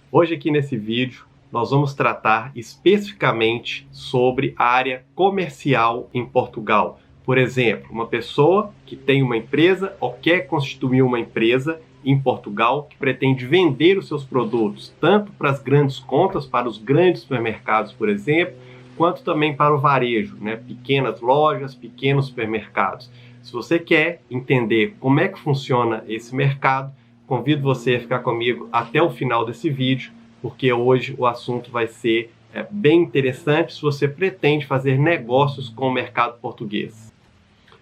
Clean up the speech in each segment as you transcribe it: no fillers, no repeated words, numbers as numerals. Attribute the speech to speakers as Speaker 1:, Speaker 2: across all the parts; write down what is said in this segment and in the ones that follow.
Speaker 1: Hoje aqui nesse vídeo nós vamos tratar especificamente sobre a área comercial em Portugal. Por exemplo, uma pessoa que tem uma empresa ou quer constituir uma empresa em Portugal que pretende vender os seus produtos tanto para as grandes contas, para os grandes supermercados, por exemplo, quanto também para o varejo, pequenas lojas, pequenos supermercados. Se você quer entender como é que funciona esse mercado, convido você a ficar comigo até o final desse vídeo, porque hoje o assunto vai ser bem interessante se você pretende fazer negócios com o mercado português.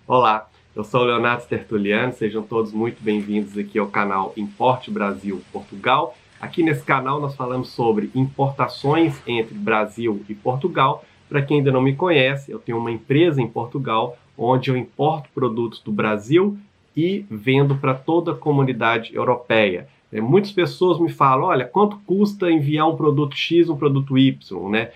Speaker 1: Olá, eu sou o Leonardo Stertuliani, sejam todos muito bem-vindos aqui ao canal Importe Brasil Portugal. Aqui nesse canal nós falamos sobre importações entre Brasil e Portugal. Para quem ainda não me conhece, eu tenho uma empresa em Portugal onde eu importo produtos do Brasil e vendo para toda a comunidade europeia. Muitas pessoas me falam, olha, quanto custa enviar um produto X, um produto Y, né?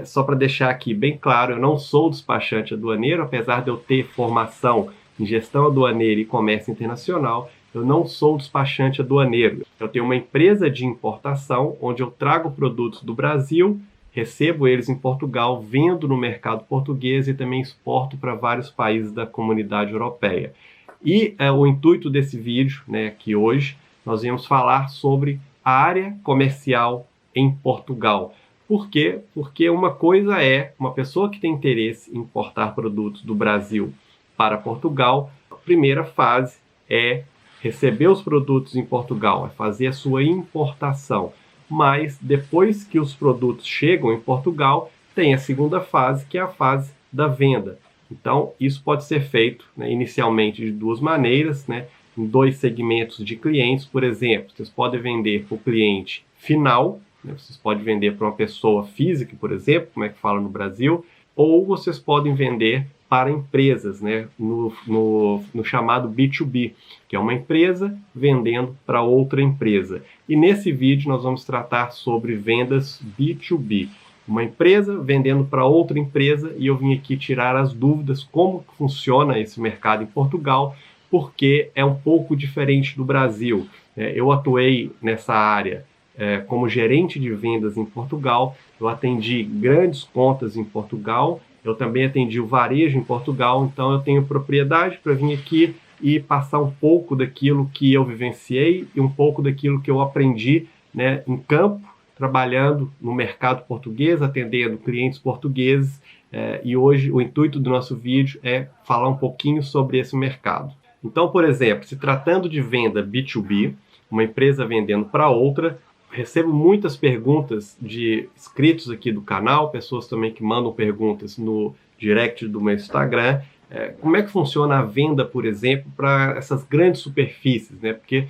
Speaker 1: Só para deixar aqui bem claro, eu não sou despachante aduaneiro, apesar de eu ter formação em gestão aduaneira e comércio internacional, eu não sou despachante aduaneiro. Eu tenho uma empresa de importação onde eu trago produtos do Brasil, recebo eles em Portugal, vendo no mercado português e também exporto para vários países da comunidade europeia. E o intuito desse vídeo, aqui hoje, nós vamos falar sobre a área comercial em Portugal. Por quê? Porque uma coisa é uma pessoa que tem interesse em importar produtos do Brasil para Portugal. A primeira fase é receber os produtos em Portugal, é fazer a sua importação. Mas depois que os produtos chegam em Portugal, tem a segunda fase, que é a fase da venda. Então, isso pode ser feito inicialmente de duas maneiras, em dois segmentos de clientes. Por exemplo, vocês podem vender para o cliente final, vocês podem vender para uma pessoa física, por exemplo, como é que fala no Brasil, ou vocês podem vender para empresas, no chamado B2B, que é uma empresa vendendo para outra empresa. E nesse vídeo nós vamos tratar sobre vendas B2B. Uma empresa vendendo para outra empresa, e eu vim aqui tirar as dúvidas como funciona esse mercado em Portugal, porque é um pouco diferente do Brasil. Eu atuei nessa área como gerente de vendas em Portugal, eu atendi grandes contas em Portugal, eu também atendi o varejo em Portugal, então eu tenho propriedade para vir aqui e passar um pouco daquilo que eu vivenciei e um pouco daquilo que eu aprendi em campo, trabalhando no mercado português, atendendo clientes portugueses, e hoje o intuito do nosso vídeo é falar um pouquinho sobre esse mercado. Então, por exemplo, se tratando de venda B2B, uma empresa vendendo para outra, recebo muitas perguntas de inscritos aqui do canal, pessoas também que mandam perguntas no direct do meu Instagram. Como é que funciona a venda, por exemplo, para essas grandes superfícies, Porque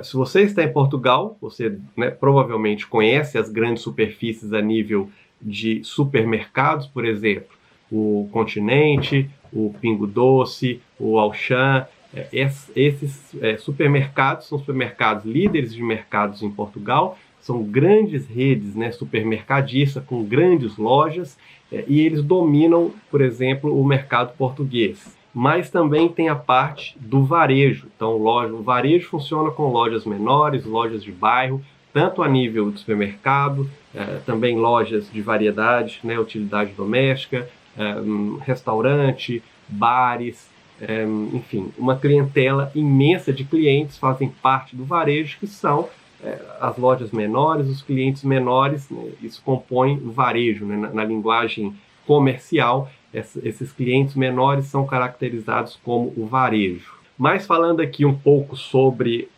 Speaker 1: se você está em Portugal, você provavelmente conhece as grandes superfícies a nível de supermercados, por exemplo, o Continente, o Pingo Doce, o Auchan. Esses supermercados são supermercados líderes de mercados em Portugal, são grandes redes supermercadistas com grandes lojas, e eles dominam, por exemplo, o mercado português. Mas também tem a parte do varejo. Então, o varejo funciona com lojas menores, lojas de bairro, tanto a nível de supermercado, também lojas de variedade, utilidade doméstica, restaurante, bares, enfim, uma clientela imensa de clientes fazem parte do varejo, que são as lojas menores, os clientes menores, isso compõe o varejo, na linguagem comercial. Esses clientes menores são caracterizados como o varejo. Mas falando aqui um pouco sobre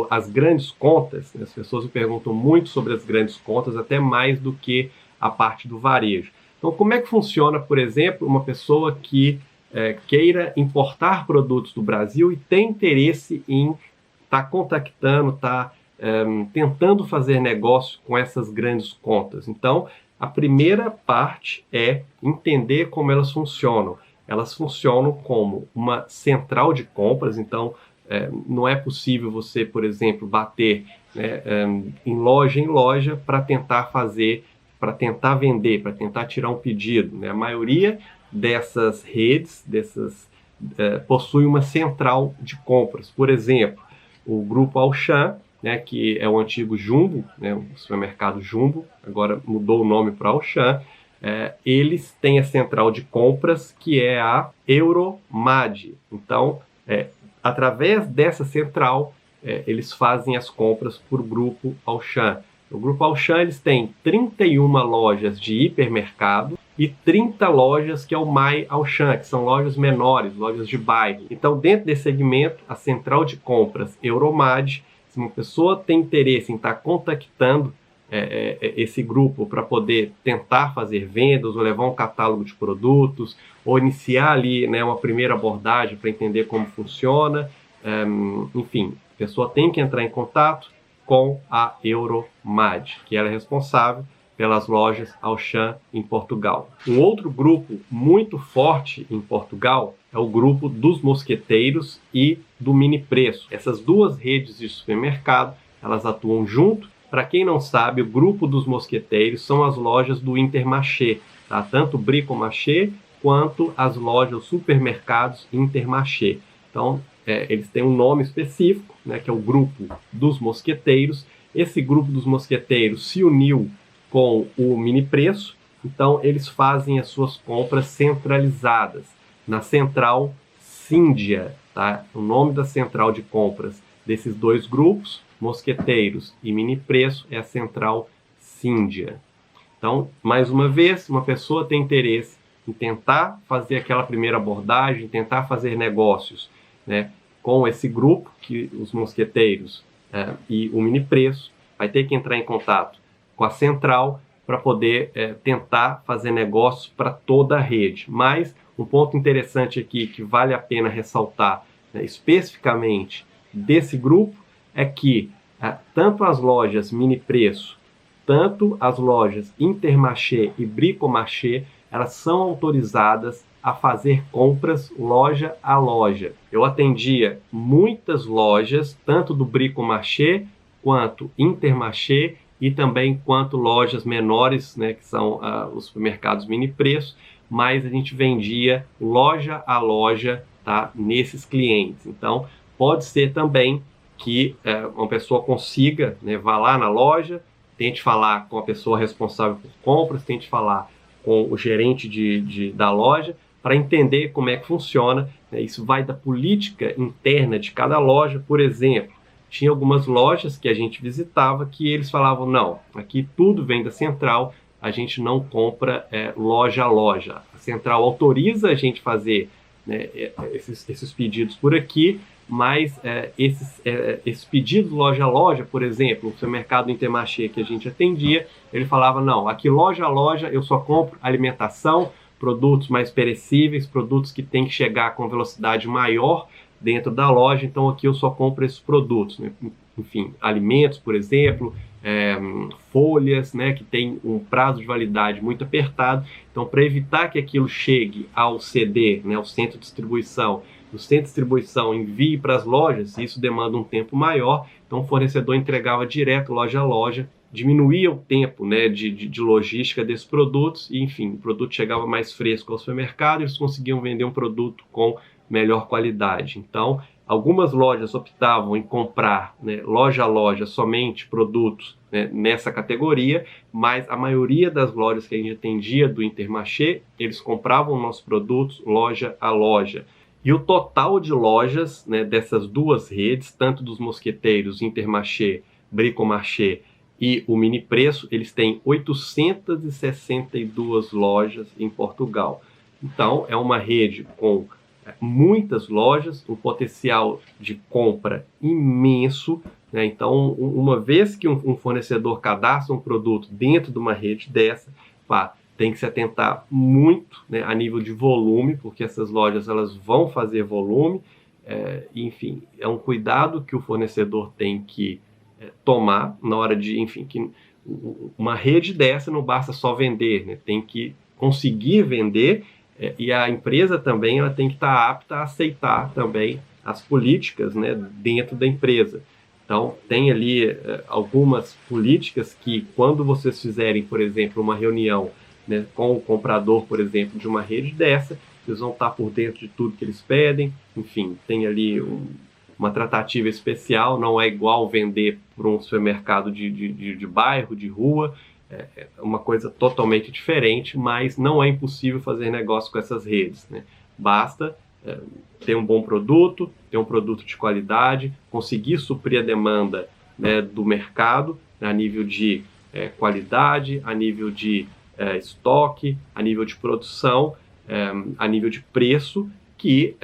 Speaker 1: as grandes contas, as pessoas me perguntam muito sobre as grandes contas, até mais do que a parte do varejo. Então, como é que funciona, por exemplo, uma pessoa que queira importar produtos do Brasil e tem interesse em estar contactando, tentando fazer negócio com essas grandes contas? Então, a primeira parte é entender como elas funcionam. Elas funcionam como uma central de compras, então não é possível você, por exemplo, bater em loja para tentar vender, para tentar tirar um pedido. A maioria dessas redes, possui uma central de compras. Por exemplo, o Grupo Auchan né, que é o antigo Jumbo, né, o supermercado Jumbo, agora mudou o nome para Auchan. Eles têm a central de compras, que é a Euromad. Então, através dessa central, eles fazem as compras por grupo Auchan. O grupo Auchan, eles têm 31 lojas de hipermercado e 30 lojas que é o My Auchan, que são lojas menores, lojas de bairro. Então, dentro desse segmento, a central de compras Euromad, se uma pessoa tem interesse em estar contactando esse grupo para poder tentar fazer vendas ou levar um catálogo de produtos ou iniciar ali, né, uma primeira abordagem para entender como funciona, enfim, a pessoa tem que entrar em contato com a Euromad, que ela é responsável pelas lojas Auchan em Portugal. Um outro grupo muito forte em Portugal é o grupo dos Mosqueteiros e do Mini Preço. Essas duas redes de supermercado, elas atuam junto. Para quem não sabe, o grupo dos Mosqueteiros são as lojas do Intermarché, tá? Tanto Bricomarché quanto as lojas, os supermercados Intermarché. Então, eles têm um nome específico, né, que é o grupo dos Mosqueteiros. Esse grupo dos Mosqueteiros se uniu com o Mini Preço, então eles fazem as suas compras centralizadas na central Cíndia, tá? O nome da central de compras desses dois grupos, Mosqueteiros e Mini Preço, é a central Cíndia. Então, mais uma vez, uma pessoa tem interesse em tentar fazer aquela primeira abordagem, tentar fazer negócios, né, com esse grupo, que os Mosqueteiros e o Mini Preço, vai ter que entrar em contato com a central para poder tentar fazer negócios para toda a rede. Mas um ponto interessante aqui que vale a pena ressaltar, né, especificamente desse grupo, é que tanto as lojas Mini Preço, tanto as lojas Intermarché e Bricomarché, elas são autorizadas a fazer compras loja a loja. Eu atendia muitas lojas, tanto do Bricomarché quanto Intermarché e também quanto lojas menores, né, que são os supermercados Mini Preço, mas a gente vendia loja a loja, tá, nesses clientes. Então, pode ser também que uma pessoa consiga, né, vá lá na loja, tente falar com a pessoa responsável por compras, tente falar com o gerente da loja, para entender como é que funciona, né? Isso vai da política interna de cada loja. Por exemplo, tinha algumas lojas que a gente visitava que eles falavam, não, aqui tudo vem da central, a gente não compra loja a loja. A central autoriza a gente fazer, né, esses pedidos por aqui, mas esses pedidos loja a loja, por exemplo, o supermercado Intermarché que a gente atendia, ele falava, não, aqui loja a loja eu só compro alimentação, produtos mais perecíveis, produtos que têm que chegar com velocidade maior dentro da loja, então aqui eu só compro esses produtos, né? Enfim, alimentos, por exemplo, folhas, né, que tem um prazo de validade muito apertado. Então, para evitar que aquilo chegue ao CD, né, ao centro de distribuição, o centro de distribuição envie para as lojas, isso demanda um tempo maior, então o fornecedor entregava direto loja a loja, diminuía o tempo, né, de logística desses produtos e, enfim, o produto chegava mais fresco ao supermercado e eles conseguiam vender um produto com melhor qualidade. Então, algumas lojas optavam em comprar, né, loja a loja somente produtos, né, nessa categoria, mas a maioria das lojas que a gente atendia do Intermarché, eles compravam nossos produtos loja a loja. E o total de lojas, né, dessas duas redes, tanto dos Mosqueteiros, Intermarché, Bricomarché e o Mini Preço, eles têm 862 lojas em Portugal. Então, é uma rede com muitas lojas, um potencial de compra imenso, né? Então, uma vez que um fornecedor cadastra um produto dentro de uma rede dessa, tem que se atentar muito, né, a nível de volume, porque essas lojas elas vão fazer volume, enfim, é um cuidado que o fornecedor tem que tomar na hora de, enfim, que uma rede dessa não basta só vender, né? Tem que conseguir vender, e a empresa também ela tem que estar apta a aceitar também as políticas, né, dentro da empresa. Então, tem ali algumas políticas que, quando vocês fizerem, por exemplo, uma reunião, né, com o comprador, por exemplo, de uma rede dessa, vocês vão estar por dentro de tudo que eles pedem. Enfim, tem ali uma tratativa especial, não é igual vender para um supermercado de bairro, de rua, é uma coisa totalmente diferente, mas não é impossível fazer negócio com essas redes, né? Basta ter um bom produto, ter um produto de qualidade, conseguir suprir a demanda, né, do mercado, né, a nível de qualidade, a nível de estoque, a nível de produção, a nível de preço, que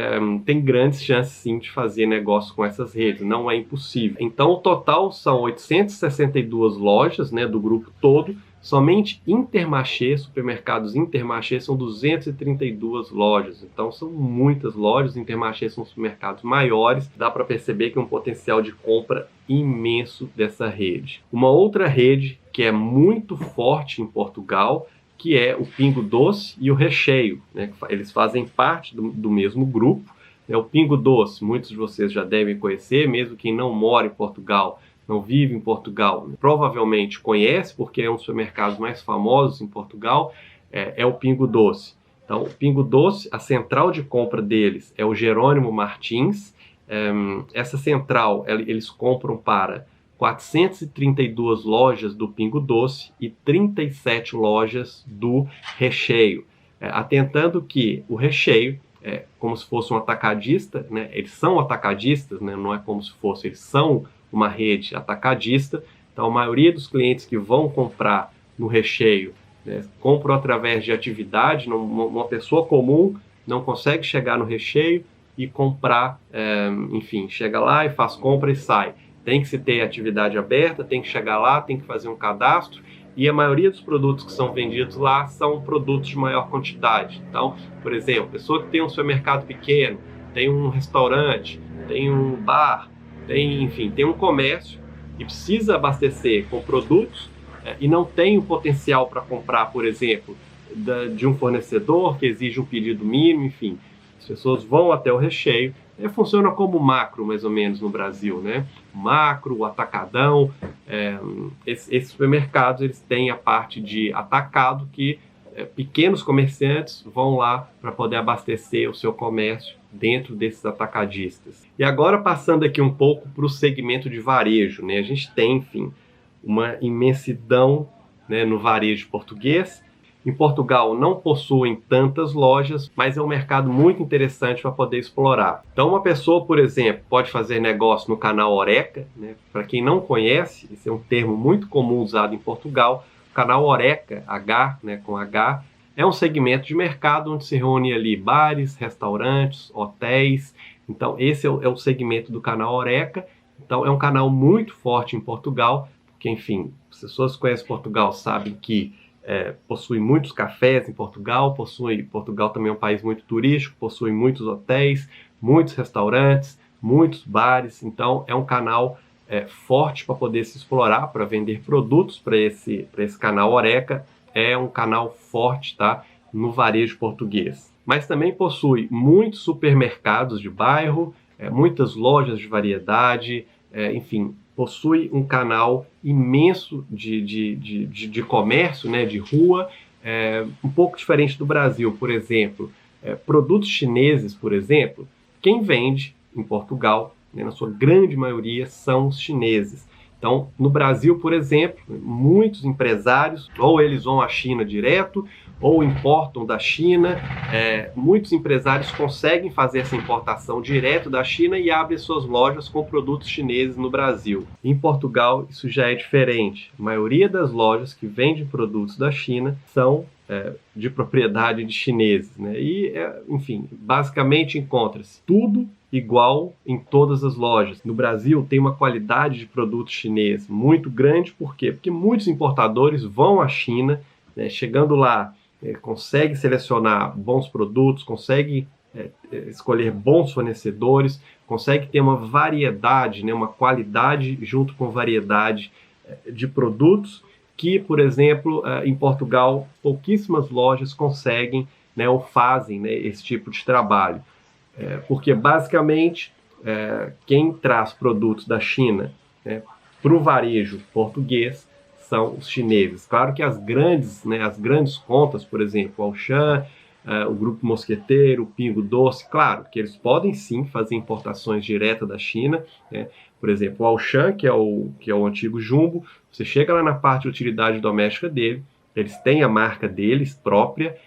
Speaker 1: tem grandes chances sim de fazer negócio com essas redes, não é impossível. Então o total são 862 lojas, né, do grupo todo. Somente Intermarché, supermercados Intermarché, são 232 lojas. Então são muitas lojas. Intermarché são supermercados maiores. Dá para perceber que é um potencial de compra imenso dessa rede. Uma outra rede que é muito forte em Portugal, que é o Pingo Doce e o Recheio, né? Eles fazem parte do mesmo grupo. O Pingo Doce, muitos de vocês já devem conhecer, mesmo quem não mora em Portugal, não vive em Portugal, provavelmente conhece, porque é um dos supermercados mais famosos em Portugal, é o Pingo Doce. Então, o Pingo Doce, a central de compra deles é o Jerônimo Martins. Essa central, eles compram para 432 lojas do Pingo Doce e 37 lojas do Recheio. Atentando que o Recheio é como se fosse um atacadista, né? Eles são atacadistas, né? Não é como se fosse, eles são uma rede atacadista. Então a maioria dos clientes que vão comprar no Recheio, né, compram através de atividade. Uma pessoa comum não consegue chegar no Recheio e comprar, enfim, chega lá e faz compra e sai. Tem que se ter atividade aberta, tem que chegar lá, tem que fazer um cadastro, e a maioria dos produtos que são vendidos lá são produtos de maior quantidade. Então, por exemplo, pessoa que tem um supermercado pequeno, tem um restaurante, tem um bar, enfim, tem um comércio e precisa abastecer com produtos e não tem o potencial para comprar, por exemplo, de um fornecedor que exige um pedido mínimo, enfim. As pessoas vão até o Recheio. Funciona como macro, mais ou menos, no Brasil, né? O macro, o atacadão. Esses supermercados, eles têm a parte de atacado, que pequenos comerciantes vão lá para poder abastecer o seu comércio dentro desses atacadistas. E agora, passando aqui um pouco para o segmento de varejo, né? A gente tem, enfim, uma imensidão, né, no varejo português. Em Portugal não possuem tantas lojas, mas é um mercado muito interessante para poder explorar. Então uma pessoa, por exemplo, pode fazer negócio no canal Horeca, né? Para quem não conhece, esse é um termo muito comum usado em Portugal. O canal Horeca, H, né, com H, é um segmento de mercado onde se reúne ali bares, restaurantes, hotéis. Então esse é o segmento do canal Horeca. Então é um canal muito forte em Portugal, porque, enfim, as pessoas que conhecem Portugal sabem que possui muitos cafés em Portugal. Portugal também é um país muito turístico, possui muitos hotéis, muitos restaurantes, muitos bares. Então é um canal forte para poder se explorar, para vender produtos para esse canal Horeca. É um canal forte, tá, no varejo português. Mas também possui muitos supermercados de bairro, muitas lojas de variedade, enfim, possui um canal imenso de comércio, né, de rua, um pouco diferente do Brasil. Por exemplo, produtos chineses, por exemplo, quem vende em Portugal, né, na sua grande maioria, são os chineses. Então, no Brasil, por exemplo, muitos empresários, ou eles vão à China direto, ou importam da China. Muitos empresários conseguem fazer essa importação direto da China e abrem suas lojas com produtos chineses no Brasil. Em Portugal, isso já é diferente. A maioria das lojas que vendem produtos da China são de propriedade de chineses, né? E, enfim, basicamente encontra-se tudo igual em todas as lojas. No Brasil tem uma qualidade de produto chinês muito grande. Por quê? Porque muitos importadores vão à China, né? Chegando lá, consegue selecionar bons produtos, consegue escolher bons fornecedores, consegue ter uma variedade, né? Uma qualidade junto com variedade de produtos que, por exemplo, em Portugal, pouquíssimas lojas conseguem, né, ou fazem, né, esse tipo de trabalho. Porque, basicamente, quem traz produtos da China, né, para o varejo português são os chineses. Claro que as grandes contas, por exemplo, Auchan, o Grupo Mosqueteiro, o Pingo Doce, claro que eles podem sim fazer importações diretas da China, né? Por exemplo, o Auchan, que é o antigo Jumbo, você chega lá na parte de utilidade doméstica dele, eles têm a marca deles própria,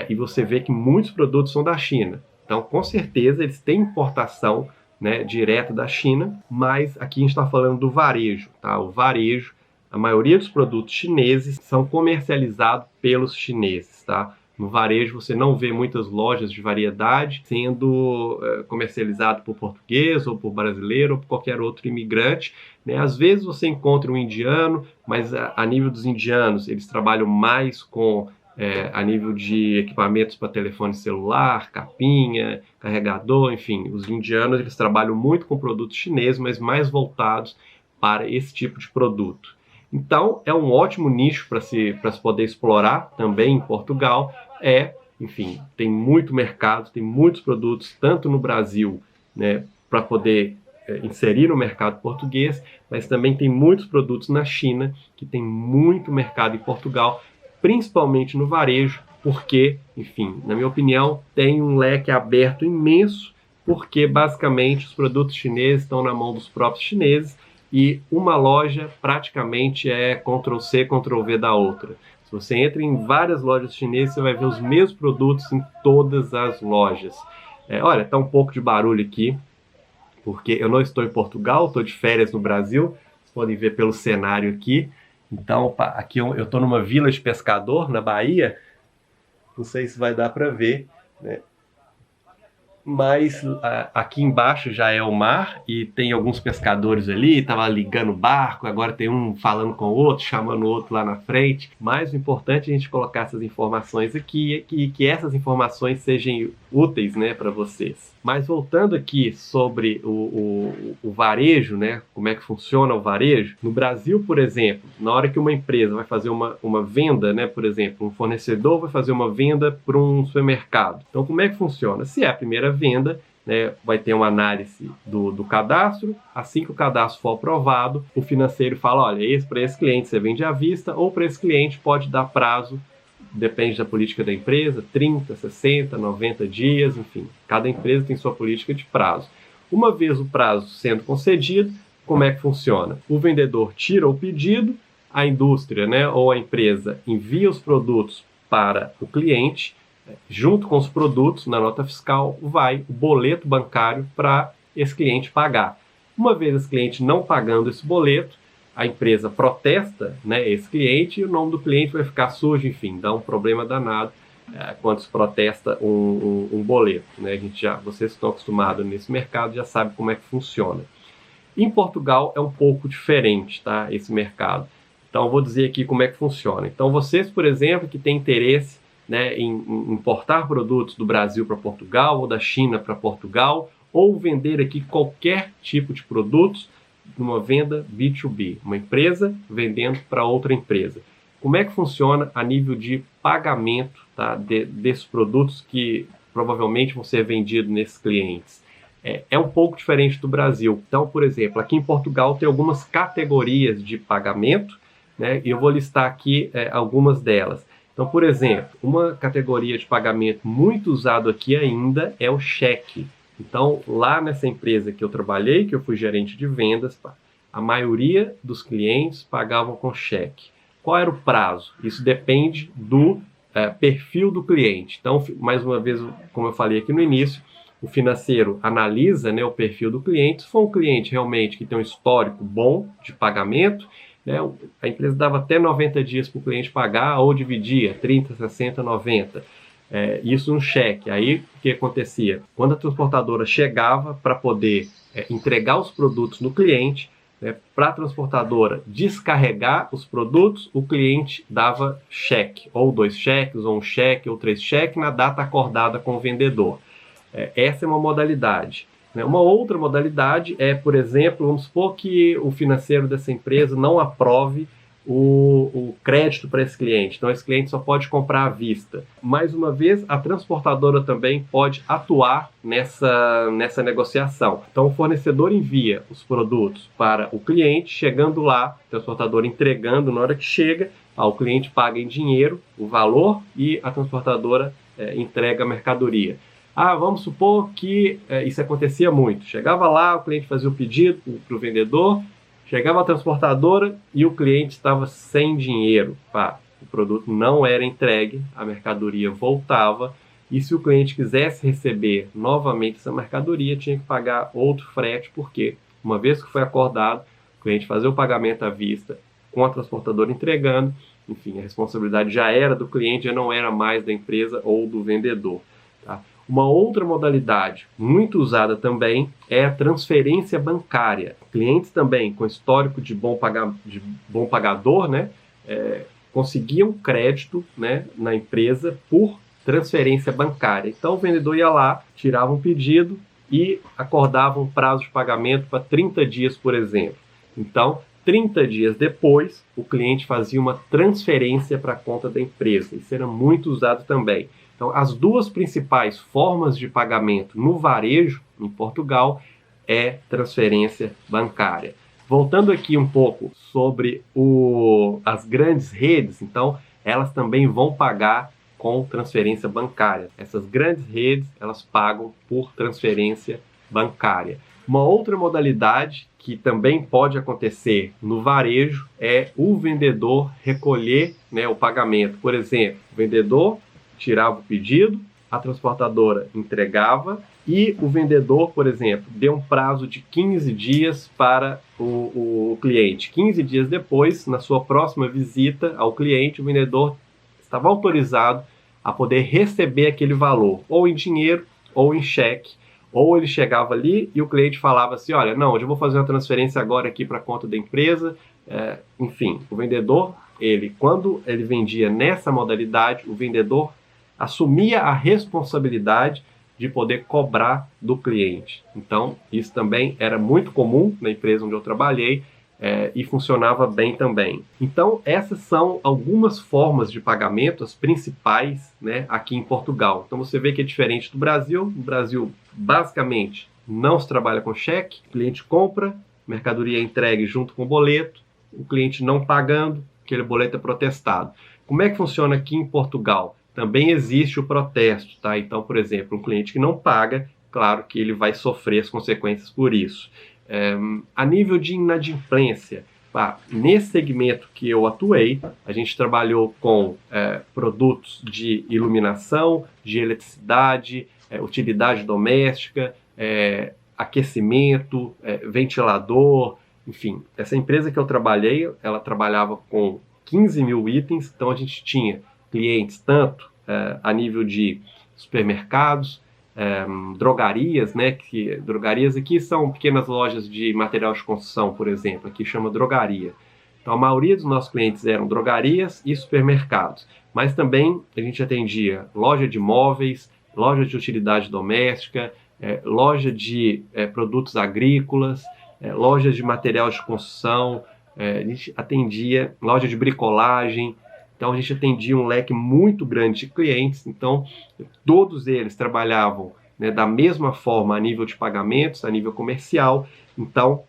Speaker 1: e você vê que muitos produtos são da China. Então, com certeza, eles têm importação, né, direto da China, mas aqui a gente está falando do varejo, tá? O varejo, a maioria dos produtos chineses são comercializados pelos chineses, tá? No varejo você não vê muitas lojas de variedade sendo comercializado por português ou por brasileiro ou por qualquer outro imigrante, né? Às vezes você encontra um indiano, mas a nível dos indianos eles trabalham mais com a nível de equipamentos para telefone celular, capinha, carregador, enfim. Os indianos eles trabalham muito com produtos chineses, mas mais voltados para esse tipo de produto. Então, é um ótimo nicho para se poder explorar também em Portugal. Enfim, tem muito mercado, tem muitos produtos, tanto no Brasil, né, para poder inserir no mercado português, mas também tem muitos produtos na China, que tem muito mercado em Portugal, principalmente no varejo, porque, enfim, na minha opinião, tem um leque aberto imenso, porque basicamente os produtos chineses estão na mão dos próprios chineses, e uma loja praticamente é Ctrl+C, Ctrl+V da outra. Se você entra em várias lojas chinesas, você vai ver os mesmos produtos em todas as lojas. Olha, tá um pouco de barulho aqui, porque eu não estou em Portugal, estou de férias no Brasil. Vocês podem ver pelo cenário aqui. Então, aqui eu estou numa vila de pescador, na Bahia. Não sei se vai dar para ver, né? Mas aqui embaixo já é o mar e tem alguns pescadores ali, estava ligando o barco, agora tem um falando com o outro, chamando o outro lá na frente. Mas o importante é a gente colocar essas informações aqui e que essas informações sejam úteis, né, para vocês. Mas voltando aqui sobre o varejo, né, como é que funciona o varejo, no Brasil, por exemplo, na hora que uma empresa vai fazer uma venda, né, por exemplo, um fornecedor vai fazer uma venda para um supermercado. Então, como é que funciona? Se é a primeira venda, né, vai ter uma análise do cadastro. Assim que o cadastro for aprovado, o financeiro fala, olha, para esse cliente você vende à vista, ou para esse cliente pode dar prazo, depende da política da empresa, 30, 60, 90 dias, enfim. Cada empresa tem sua política de prazo. Uma vez o prazo sendo concedido, como é que funciona? O vendedor tira o pedido, a indústria, né, ou a empresa envia os produtos para o cliente, junto com os produtos, na nota fiscal, vai o boleto bancário para esse cliente pagar. Uma vez esse cliente não pagando esse boleto, a empresa protesta, né, esse cliente e o nome do cliente vai ficar sujo, enfim, dá um problema danado quando se protesta um boleto, né? Vocês estão acostumados nesse mercado, já sabem como é que funciona. Em Portugal é um pouco diferente, tá, esse mercado. Então, eu vou dizer aqui como é que funciona. Então, vocês, por exemplo, que têm interesse, né, em importar produtos do Brasil para Portugal ou da China para Portugal, ou vender aqui qualquer tipo de produtos numa venda B2B, uma empresa vendendo para outra empresa. Como é que funciona a nível de pagamento, tá, desses produtos que provavelmente vão ser vendidos nesses clientes? É um pouco diferente do Brasil. Então, por exemplo, aqui em Portugal tem algumas categorias de pagamento, né, e eu vou listar aqui algumas delas. Então, por exemplo, uma categoria de pagamento muito usado aqui ainda é o cheque. Então, lá nessa empresa que eu trabalhei, que eu fui gerente de vendas, a maioria dos clientes pagavam com cheque. Qual era o prazo? Isso depende do perfil do cliente. Então, mais uma vez, como eu falei aqui no início, o financeiro analisa, né, o perfil do cliente. Se for um cliente realmente que tem um histórico bom de pagamento, né, a empresa dava até 90 dias para o cliente pagar ou dividia, 30, 60, 90. Isso no cheque. Aí o que acontecia? Quando a transportadora chegava para poder entregar os produtos no cliente, né, para a transportadora descarregar os produtos, o cliente dava cheque, ou 2 cheques, ou 1 cheque, ou 3 cheques, na data acordada com o vendedor. Essa é uma modalidade. Uma outra modalidade é, por exemplo, vamos supor que o financeiro dessa empresa não aprove o crédito para esse cliente. Então, esse cliente só pode comprar à vista. Mais uma vez, a transportadora também pode atuar nessa negociação. Então, o fornecedor envia os produtos para o cliente, chegando lá, o transportador entregando na hora que chega, o cliente paga em dinheiro o valor e a transportadora entrega a mercadoria. Vamos supor que isso acontecia muito. Chegava lá, o cliente fazia o pedido para o vendedor, chegava a transportadora e o cliente estava sem dinheiro. O produto não era entregue, a mercadoria voltava, e se o cliente quisesse receber novamente essa mercadoria, tinha que pagar outro frete, porque uma vez que foi acordado, o cliente fazia o pagamento à vista, com a transportadora entregando, enfim, a responsabilidade já era do cliente, já não era mais da empresa ou do vendedor. Tá? Uma outra modalidade muito usada também é a transferência bancária. Clientes também com histórico de bom pagador, né, conseguiam crédito, né, na empresa por transferência bancária. Então o vendedor ia lá, tirava um pedido e acordava um prazo de pagamento para 30 dias, por exemplo. Então, 30 dias depois, o cliente fazia uma transferência para a conta da empresa. Isso era muito usado também. Então, as duas principais formas de pagamento no varejo, em Portugal, é transferência bancária. Voltando aqui um pouco sobre as grandes redes, então, elas também vão pagar com transferência bancária. Essas grandes redes, elas pagam por transferência bancária. Uma outra modalidade que também pode acontecer no varejo é o vendedor recolher, né, o pagamento. Por exemplo, o vendedor tirava o pedido, a transportadora entregava e o vendedor, por exemplo, deu um prazo de 15 dias para o cliente. 15 dias depois, na sua próxima visita ao cliente, o vendedor estava autorizado a poder receber aquele valor, ou em dinheiro ou em cheque. Ou ele chegava ali e o cliente falava assim, olha, não, eu vou fazer uma transferência agora aqui para a conta da empresa. Enfim, o vendedor, quando ele vendia nessa modalidade, o vendedor assumia a responsabilidade de poder cobrar do cliente. Então, isso também era muito comum na empresa onde eu trabalhei e funcionava bem também. Então, essas são algumas formas de pagamento, as principais, né, aqui em Portugal. Então, você vê que é diferente do Brasil. No Brasil, basicamente, não se trabalha com cheque. O cliente compra, mercadoria é entregue junto com o boleto, o cliente não pagando, aquele boleto é protestado. Como é que funciona aqui em Portugal? Também existe o protesto, tá? Então, por exemplo, um cliente que não paga, claro que ele vai sofrer as consequências por isso. A nível de inadimplência, nesse segmento que eu atuei, a gente trabalhou com produtos de iluminação, de eletricidade, utilidade doméstica, aquecimento, ventilador, enfim. Essa empresa que eu trabalhei, ela trabalhava com 15 mil itens, então a gente tinha clientes tanto a nível de supermercados, drogarias, né? Que drogarias aqui são pequenas lojas de material de construção, por exemplo, aqui chama drogaria. Então a maioria dos nossos clientes eram drogarias e supermercados, mas também a gente atendia loja de móveis, loja de utilidade doméstica, loja de produtos agrícolas, lojas de material de construção, a gente atendia loja de bricolagem. Então a gente atendia um leque muito grande de clientes, então todos eles trabalhavam, né, da mesma forma a nível de pagamentos, a nível comercial. Então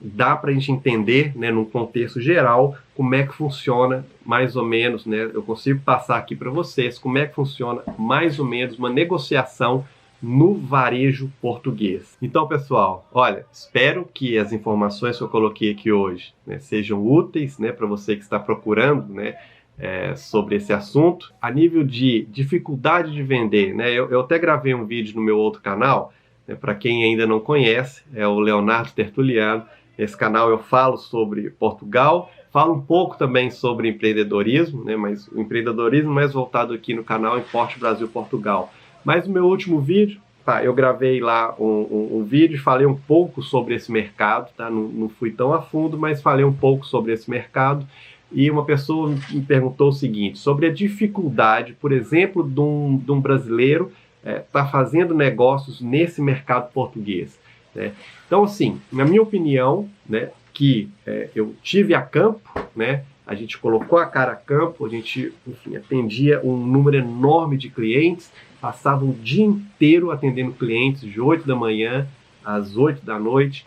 Speaker 1: dá para a gente entender, né, num contexto geral, como é que funciona mais ou menos, né, eu consigo passar aqui para vocês como é que funciona mais ou menos uma negociação no varejo português. Então, pessoal, olha, espero que as informações que eu coloquei aqui hoje, né, sejam úteis, né, para você que está procurando, né, sobre esse assunto. A nível de dificuldade de vender, né, eu até gravei um vídeo no meu outro canal, né, para quem ainda não conhece, é o Leonardo Tertuliano. Nesse canal eu falo sobre Portugal, falo um pouco também sobre empreendedorismo, né, mas o empreendedorismo mais voltado aqui no canal Importe Brasil Portugal. Mas no meu último vídeo, eu gravei lá um vídeo e falei um pouco sobre esse mercado, tá? Não fui tão a fundo, mas falei um pouco sobre esse mercado. E uma pessoa me perguntou o seguinte, sobre a dificuldade, por exemplo, de um brasileiro estar fazendo negócios nesse mercado português, né? Então, assim, na minha opinião, né, que eu tive a campo, né, a gente colocou a cara a campo, a gente, enfim, atendia um número enorme de clientes, passava o dia inteiro atendendo clientes de 8 da manhã às 8 da noite,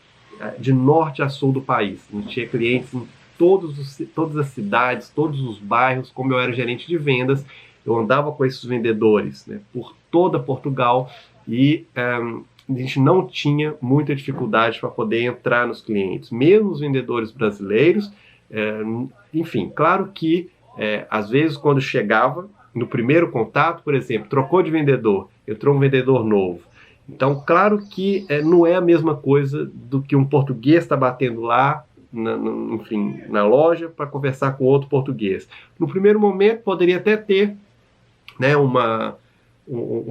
Speaker 1: de norte a sul do país. A gente tinha clientes em todas as cidades, todos os bairros. Como eu era gerente de vendas, eu andava com esses vendedores, né, por toda Portugal e a gente não tinha muita dificuldade para poder entrar nos clientes, mesmo os vendedores brasileiros. Enfim, claro que às vezes quando chegava no primeiro contato, por exemplo, trocou de vendedor, entrou um vendedor novo. Então, claro que não é a mesma coisa do que um português está batendo lá, enfim, na loja para conversar com outro português. No primeiro momento, poderia até ter, né, uma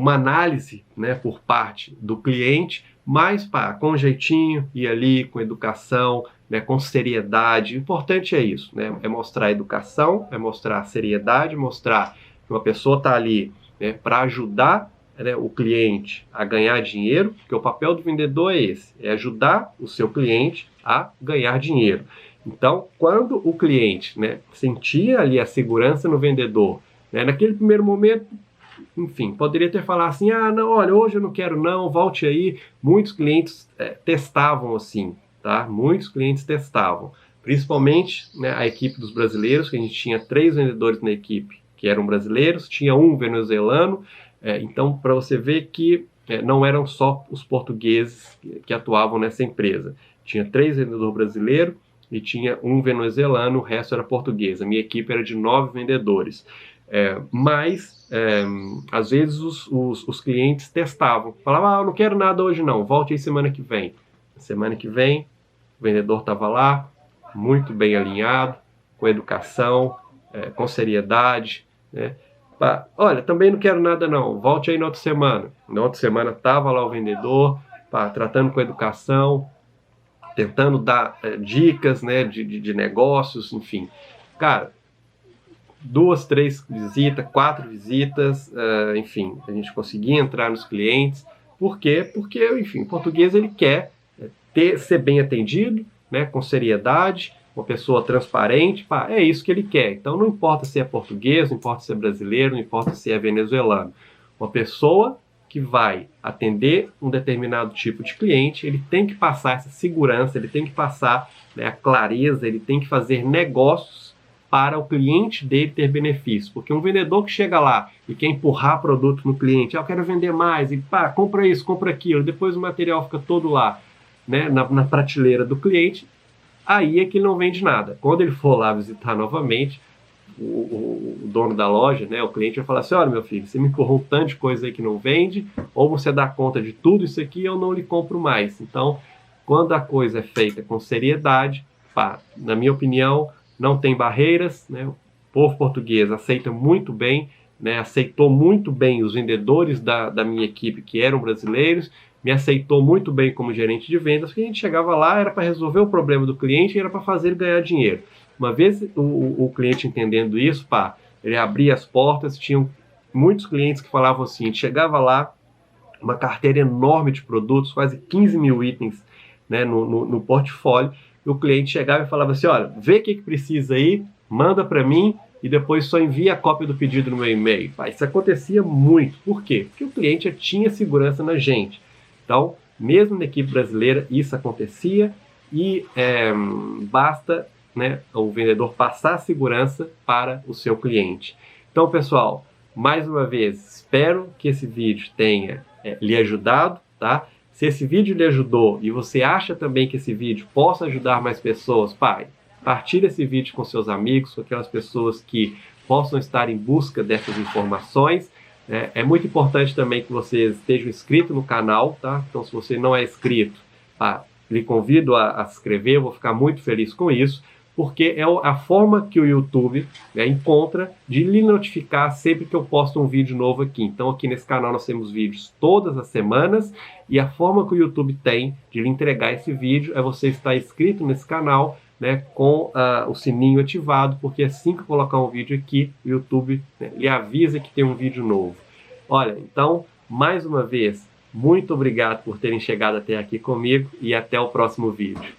Speaker 1: análise, né, por parte do cliente, mas com jeitinho, ir ali, com educação, né, com seriedade. O importante é isso, né, é mostrar educação, é mostrar seriedade, mostrar que uma pessoa está ali, né, para ajudar, né, o cliente a ganhar dinheiro, porque o papel do vendedor é esse, é ajudar o seu cliente a ganhar dinheiro. Então, quando o cliente, né, sentia ali a segurança no vendedor, né, naquele primeiro momento, enfim, poderia ter falado assim, não, olha, hoje eu não quero não, volte aí. Muitos clientes testavam assim, tá? Muitos clientes testavam, principalmente, né, a equipe dos brasileiros, que a gente tinha 3 vendedores na equipe que eram brasileiros, tinha um venezuelano. Então, para você ver que não eram só os portugueses que atuavam nessa empresa. Tinha 3 vendedores brasileiros e tinha um venezuelano, o resto era português. A minha equipe era de 9 vendedores. Mas, às vezes, os clientes testavam. Falavam, eu não quero nada hoje não, volte aí semana que vem. Semana que vem, o vendedor estava lá, muito bem alinhado, com educação, com seriedade, né? Olha, também não quero nada não, volte aí na outra semana. Na outra semana estava lá o vendedor, tratando com educação, tentando dar dicas, né, de negócios, enfim. Cara, 2, 3 visitas, 4 visitas, enfim, a gente conseguia entrar nos clientes. Por quê? Porque, enfim, o português ele quer ser bem atendido, né, com seriedade, uma pessoa transparente, é isso que ele quer. Então não importa se é português, não importa se é brasileiro, não importa se é venezuelano. Uma pessoa que vai atender um determinado tipo de cliente, ele tem que passar essa segurança, ele tem que passar, né, a clareza, ele tem que fazer negócios para o cliente dele ter benefício. Porque um vendedor que chega lá e quer empurrar produto no cliente, eu quero vender mais, e compra isso, compra aquilo, depois o material fica todo lá, né, na prateleira do cliente, aí é que ele não vende nada. Quando ele for lá visitar novamente, o dono da loja, né, o cliente vai falar assim, olha meu filho, você me empurrou um tanto de coisa aí que não vende, ou você dá conta de tudo isso aqui eu não lhe compro mais. Então, quando a coisa é feita com seriedade, na minha opinião, não tem barreiras, né, o povo português aceita muito bem, né, aceitou muito bem os vendedores da minha equipe que eram brasileiros, me aceitou muito bem como gerente de vendas, porque a gente chegava lá, era para resolver o problema do cliente e era para fazer ele ganhar dinheiro. Uma vez o cliente entendendo isso, ele abria as portas, tinham muitos clientes que falavam assim, chegava lá, uma carteira enorme de produtos, quase 15 mil itens, né, no portfólio, e o cliente chegava e falava assim, olha, vê o que precisa aí, manda para mim, e depois só envia a cópia do pedido no meu e-mail. Isso acontecia muito. Por quê? Porque o cliente já tinha segurança na gente. Então, mesmo na equipe brasileira, isso acontecia e basta, né, o vendedor passar a segurança para o seu cliente. Então, pessoal, mais uma vez, espero que esse vídeo tenha lhe ajudado, tá? Se esse vídeo lhe ajudou e você acha também que esse vídeo possa ajudar mais pessoas, partilhe esse vídeo com seus amigos, com aquelas pessoas que possam estar em busca dessas informações. É muito importante também que vocês estejam inscritos no canal, tá? Então, se você não é inscrito, lhe convido a se inscrever, eu vou ficar muito feliz com isso, porque é a forma que o YouTube, né, encontra de lhe notificar sempre que eu posto um vídeo novo aqui. Então, aqui nesse canal nós temos vídeos todas as semanas, e a forma que o YouTube tem de lhe entregar esse vídeo é você estar inscrito nesse canal, né, com o sininho ativado, porque assim que eu colocar um vídeo aqui, o YouTube, né, lhe avisa que tem um vídeo novo. Olha, então, mais uma vez, muito obrigado por terem chegado até aqui comigo e até o próximo vídeo.